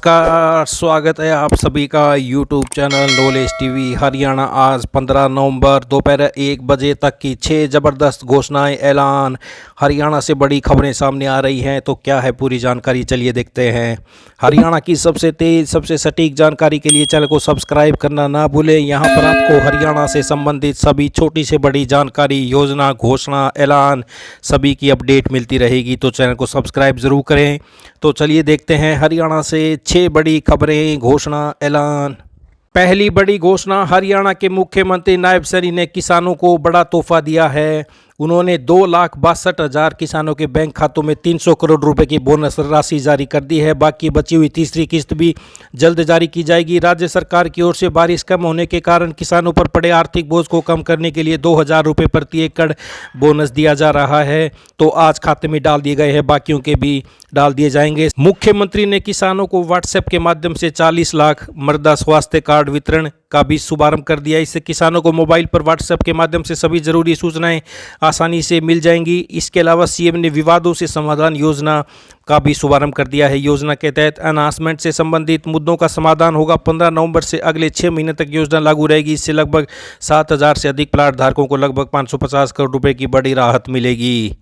नमस्कार, स्वागत है आप सभी का YouTube channel knowledge TV Haryana. आज 15 नवंबर दोपहर 1 बजे तक की 6 ज़बरदस्त घोषणाएं ऐलान। हरियाणा से बड़ी खबरें सामने आ रही हैं, तो क्या है पूरी जानकारी, चलिए देखते हैं। हरियाणा की सबसे तेज़ सबसे सटीक जानकारी के लिए चैनल को सब्सक्राइब करना ना भूलें। यहाँ पर आपको हरियाणा से संबंधित सभी छोटी से बड़ी जानकारी, योजना, घोषणा, ऐलान सभी की अपडेट मिलती रहेगी, तो चैनल को सब्सक्राइब ज़रूर करें। तो चलिए देखते हैं हरियाणा से 6 बड़ी खबरें, घोषणा, ऐलान। पहली बड़ी घोषणा, हरियाणा के मुख्यमंत्री नायब सैनी ने किसानों को बड़ा तोहफा दिया है। उन्होंने 2,62,000 किसानों के बैंक खातों में 300 करोड़ रुपए की बोनस राशि जारी कर दी है। बाकी बची हुई तीसरी किस्त भी जल्द जारी की जाएगी। राज्य सरकार की ओर से बारिश कम होने के कारण किसानों पर पड़े आर्थिक बोझ को कम करने के लिए 2,000 रुपये प्रति एकड़ बोनस दिया जा रहा है, तो आज खाते में डाल दिए गए हैं, बाकियों के भी डाल दिए जाएंगे। मुख्यमंत्री ने किसानों को व्हाट्सएप के माध्यम से 40 लाख मृदा स्वास्थ्य कार्ड वितरण का भी शुभारंभ कर दिया। इससे किसानों को मोबाइल पर व्हाट्सएप के माध्यम से सभी जरूरी सूचनाएं आसानी से मिल जाएंगी। इसके अलावा सीएम ने विवादों से समाधान योजना का भी शुभारंभ कर दिया है। योजना के तहत अनाउंसमेंट से संबंधित मुद्दों का समाधान होगा। 15 नवंबर से अगले 6 महीने तक योजना लागू रहेगी। इससे लगभग 7,000 से अधिक प्लाट धारकों को लगभग 550 करोड़ रुपए की बड़ी राहत मिलेगी।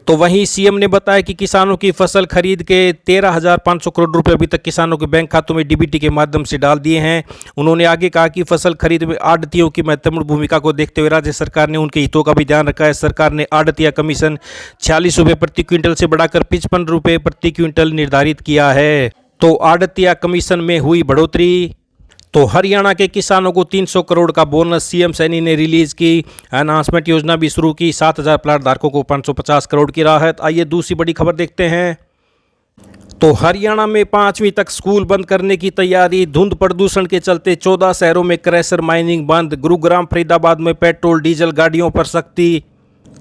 तो वहीं सीएम ने बताया कि किसानों की फसल खरीद के 13,500 करोड़ रुपए अभी तक किसानों के बैंक खातों में डीबीटी के माध्यम से डाल दिए हैं। उन्होंने आगे कहा कि फसल खरीद में आढ़तियों की महत्वपूर्ण भूमिका को देखते हुए राज्य सरकार ने उनके हितों का भी ध्यान रखा है। सरकार ने आढ़तिया कमीशन 46 रुपये प्रति क्विंटल से बढ़ाकर 55 रुपये प्रति क्विंटल निर्धारित किया है। तो आढ़तिया कमीशन में हुई बढ़ोतरी। तो हरियाणा के किसानों को 300 करोड़ का बोनस सीएम सैनी ने रिलीज की। अनाउंसमेंट योजना भी शुरू की। 7,000 प्लाट धारकों को 550 करोड़ की राहत। आइए दूसरी बड़ी खबर देखते हैं। तो हरियाणा में 5वीं तक स्कूल बंद करने की तैयारी। धुंध प्रदूषण के चलते 14 शहरों में क्रैशर माइनिंग बंद। गुरुग्राम, फरीदाबाद में पेट्रोल डीजल गाड़ियों पर सख्ती।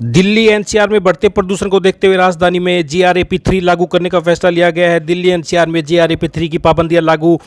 दिल्ली एनसीआर में बढ़ते प्रदूषण को देखते हुए राजधानी में GRAP 3 लागू करने का फैसला लिया गया है। दिल्ली एनसीआर में GRAP 3 की पाबंदियां लागू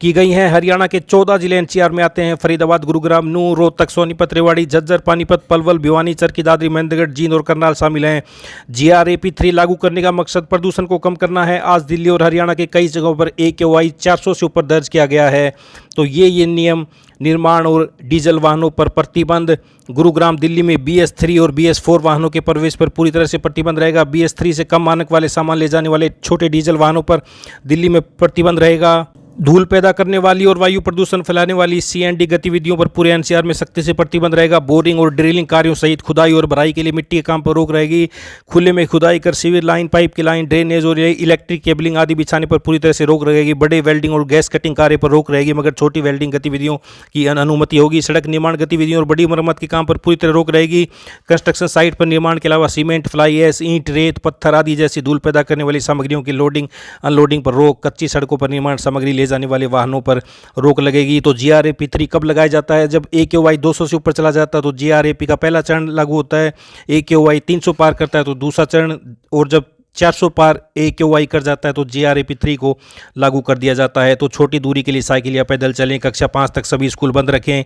की गई हैं। हरियाणा के 14 जिले एनसीआर में आते हैं। फरीदाबाद, गुरुग्राम, नूंह, रोहतक, सोनीपत, रेवाड़ी, झज्जर, पानीपत, पलवल, भिवानी, चरखी दादरी, महेंद्रगढ़, जींद और करनाल शामिल हैं। GRAP 3 लागू करने का मकसद प्रदूषण को कम करना है। आज दिल्ली और हरियाणा के कई जगहों पर AQI 400 से ऊपर दर्ज किया गया है। तो ये नियम निर्माण और डीजल वाहनों पर प्रतिबंध। गुरुग्राम, दिल्ली में BS3 और BS4 वाहनों के प्रवेश पर पूरी तरह से प्रतिबंध रहेगा। BS3 से कम मानक वाले सामान ले जाने वाले छोटे डीजल वाहनों पर दिल्ली में प्रतिबंध रहेगा। धूल पैदा करने वाली और वायु प्रदूषण फैलाने वाली CND गतिविधियों पर पूरे एनसीआर में सख्ती से प्रतिबंध रहेगा। बोरिंग और ड्रिलिंग कार्यों सहित खुदाई और भराई के लिए मिट्टी के काम पर रोक रहेगी। खुले में खुदाई कर सीवर लाइन, पाइप की लाइन, ड्रेनेज और इलेक्ट्रिक केबलिंग आदि बिछाने पर पूरी तरह से रोक रहेगी। बड़े वेल्डिंग और गैस कटिंग कार्य पर रोक रहेगी, मगर छोटी वेल्डिंग गतिविधियों की अनुमति होगी। सड़क निर्माण गतिविधियों और बड़ी मरम्मत के काम पर पूरी तरह रोक रहेगी। कंस्ट्रक्शन साइट पर निर्माण के अलावा सीमेंट, फ्लाई ऐश, ईंट, रेत, पत्थर आदि जैसी धूल पैदा करने वाली सामग्रियों की लोडिंग अनलोडिंग पर रोक। कच्ची सड़कों पर निर्माण सामग्री ले जाने वाले वाहनों पर रोक लगेगी। तो GRAP 3 कब लगाया जाता है? जब AQI 200 से ऊपर चला जाता है तो GRAP का पहला चरण लागू होता है। AQI 300 पार करता है तो दूसरा चरण, और जब 400 पार AQI कर जाता है तो GRAP 3 को लागू कर दिया जाता है। तो छोटी दूरी के लिए साइकिल या पैदल चलें। कक्षा 5 तक सभी स्कूल बंद रखें।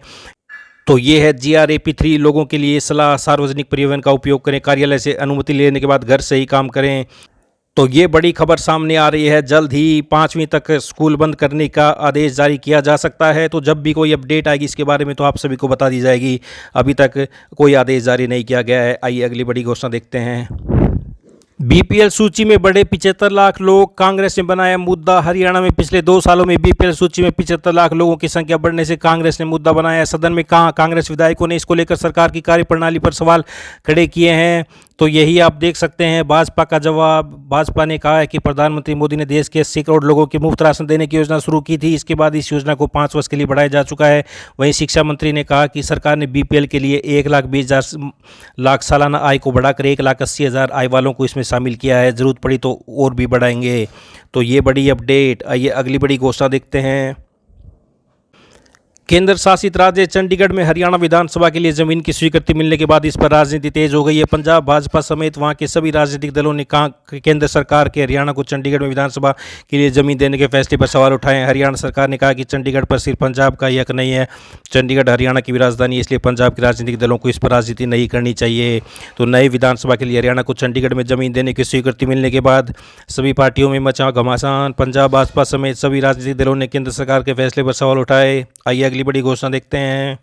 तो ये है GRAP 3 लोगों के लिए सलाह। सार्वजनिक परिवहन का उपयोग करें। कार्यालय से अनुमति लेने के बाद घर से ही काम करें। तो ये बड़ी खबर सामने आ रही है। जल्द ही 5वीं तक स्कूल बंद करने का आदेश जारी किया जा सकता है। तो जब भी कोई अपडेट आएगी इसके बारे में तो आप सभी को बता दी जाएगी। अभी तक कोई आदेश जारी नहीं किया गया है। आइए अगली बड़ी घोषणा देखते हैं। BPL सूची में बढ़े 75 लाख लोग, कांग्रेस ने बनाया मुद्दा। हरियाणा में पिछले 2 सालों में BPL सूची में 75 लाख लोगों की संख्या बढ़ने से कांग्रेस ने मुद्दा बनाया। सदन में कहा, कांग्रेस विधायकों ने इसको लेकर सरकार की कार्यप्रणाली पर सवाल खड़े किए हैं। तो यही आप देख सकते हैं भाजपा का जवाब। भाजपा ने कहा है कि प्रधानमंत्री मोदी ने देश के 80 करोड़ लोगों की मुफ्त राशन देने की योजना शुरू की थी। इसके बाद इस योजना को 5 वर्ष के लिए बढ़ाया जा चुका है। वहीं शिक्षा मंत्री ने कहा कि सरकार ने BPL के लिए 1,20,000 सालाना आय को बढ़ाकर 1,80,000 आय वालों को इसमें शामिल किया है। जरूरत पड़ी तो और भी बढ़ाएंगे। तो ये बड़ी अपडेट। आइए अगली बड़ी घोषणा देखते हैं। केंद्र शासित राज्य चंडीगढ़ में हरियाणा विधानसभा के लिए जमीन की स्वीकृति मिलने के बाद इस पर राजनीति तेज हो गई है। पंजाब भाजपा समेत वहां के सभी राजनीतिक दलों ने कहा कि केंद्र सरकार के हरियाणा को चंडीगढ़ में विधानसभा के लिए जमीन देने के फैसले पर सवाल उठाए हैं। हरियाणा सरकार ने कहा कि चंडीगढ़ पर सिर्फ पंजाब का ही हक नहीं है, चंडीगढ़ हरियाणा की भी राजधानी है, इसलिए पंजाब के राजनीतिक दलों को इस पर राजनीति नहीं करनी चाहिए। तो नए विधानसभा के लिए हरियाणा को चंडीगढ़ में जमीन देने की स्वीकृति मिलने के बाद सभी पार्टियों में मचा घमासान। पंजाब भाजपा समेत सभी राजनीतिक दलों ने केंद्र सरकार के फैसले पर सवाल उठाए। आइए अगली बड़ी घोषणा देखते हैं।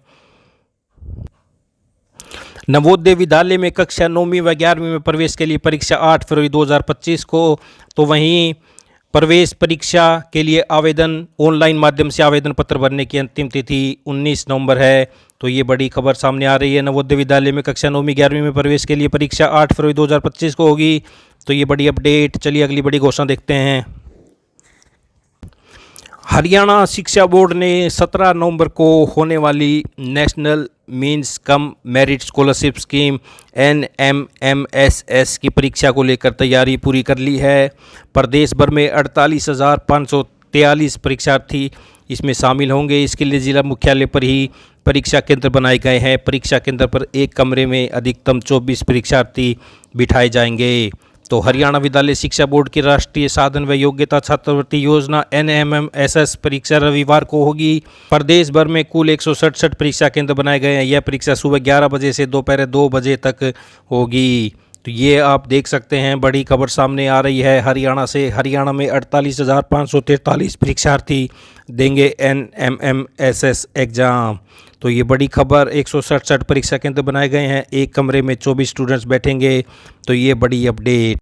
नवोदय विद्यालय में कक्षा 9वीं व 11वीं में प्रवेश के लिए परीक्षा 8 फरवरी 2025 को, तो वहीं प्रवेश परीक्षा के लिए आवेदन ऑनलाइन माध्यम से आवेदन पत्र भरने की अंतिम तिथि 19 नवंबर है। तो ये बड़ी खबर सामने आ रही है। नवोदय विद्यालय में कक्षा 9वीं 11वीं में प्रवेश के लिए परीक्षा 8 फरवरी 2025 को होगी। तो ये बड़ी अपडेट। चलिए अगली बड़ी घोषणा देखते हैं। हरियाणा शिक्षा बोर्ड ने 17 नवंबर को होने वाली national means cum merit scholarship scheme NMMSS की परीक्षा को लेकर तैयारी पूरी कर ली है। प्रदेश भर में 48,543 परीक्षार्थी इसमें शामिल होंगे। इसके लिए जिला मुख्यालय पर ही परीक्षा केंद्र बनाए गए हैं। परीक्षा केंद्र पर एक कमरे में अधिकतम 24 परीक्षार्थी बिठाए जाएंगे। तो हरियाणा विद्यालय शिक्षा बोर्ड की राष्ट्रीय साधन व योग्यता छात्रवृत्ति योजना NMMSS परीक्षा रविवार को होगी। प्रदेश भर में कुल 167 परीक्षा केंद्र बनाए गए हैं। यह परीक्षा सुबह 11 बजे से दोपहर 2 बजे तक होगी। तो ये आप देख सकते हैं, बड़ी खबर सामने आ रही है हरियाणा से। हरियाणा में 48,543 परीक्षार्थी देंगे NMMSS एग्ज़ाम। तो ये बड़ी खबर। 167 परीक्षा केंद्र बनाए गए हैं, एक कमरे में 24 स्टूडेंट्स बैठेंगे। तो ये बड़ी अपडेट।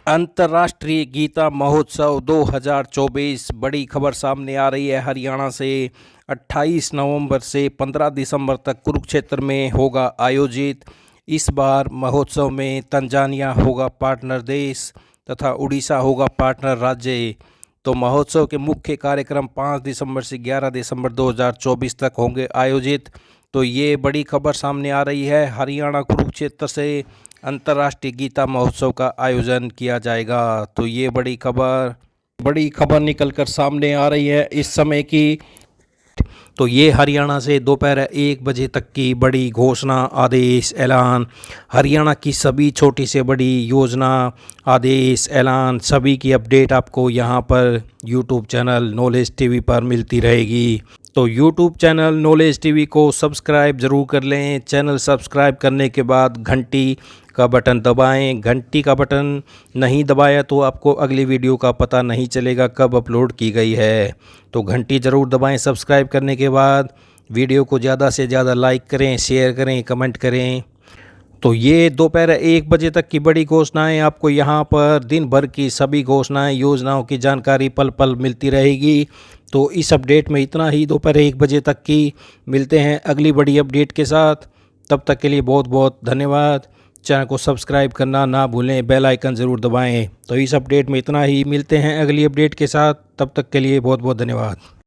अंतर्राष्ट्रीय गीता महोत्सव 2024 बड़ी खबर सामने आ रही है हरियाणा से। 28 नवंबर से 15 दिसंबर तक कुरुक्षेत्र में होगा आयोजित। इस बार महोत्सव में तंजानिया होगा पार्टनर देश तथा उड़ीसा होगा पार्टनर राज्य। तो महोत्सव के मुख्य कार्यक्रम 5 दिसंबर से 11 दिसंबर 2024 तक होंगे आयोजित। तो ये बड़ी खबर सामने आ रही है। हरियाणा कुरुक्षेत्र से अंतर्राष्ट्रीय गीता महोत्सव का आयोजन किया जाएगा। तो ये बड़ी खबर निकलकर सामने आ रही है इस समय की। तो ये हरियाणा से दोपहर 1 बजे तक की बड़ी घोषणा, आदेश, ऐलान। हरियाणा की सभी छोटी से बड़ी योजना, आदेश, ऐलान, सभी की अपडेट आपको यहाँ पर यूट्यूब चैनल नॉलेज टीवी पर मिलती रहेगी। तो यूट्यूब चैनल नॉलेज टीवी को सब्सक्राइब ज़रूर कर लें। चैनल सब्सक्राइब करने के बाद घंटी का बटन दबाएं। घंटी का बटन नहीं दबाया तो आपको अगली वीडियो का पता नहीं चलेगा कब अपलोड की गई है। तो घंटी ज़रूर दबाएं सब्सक्राइब करने के बाद। वीडियो को ज़्यादा से ज़्यादा लाइक करें, शेयर करें, कमेंट करें। तो ये दोपहर 1 बजे तक की बड़ी घोषणाएं आपको यहाँ पर दिन भर की सभी घोषणाएं, योजनाओं की जानकारी पल पल मिलती रहेगी। तो इस अपडेट में इतना ही दोपहर 1 बजे तक की। मिलते हैं अगली बड़ी अपडेट के साथ। तब तक के लिए बहुत बहुत धन्यवाद। चैनल को सब्सक्राइब करना ना भूलें, बेल आइकन ज़रूर दबाएं। तो इस अपडेट में इतना ही। मिलते हैं अगली अपडेट के साथ। तब तक के लिए बहुत बहुत धन्यवाद।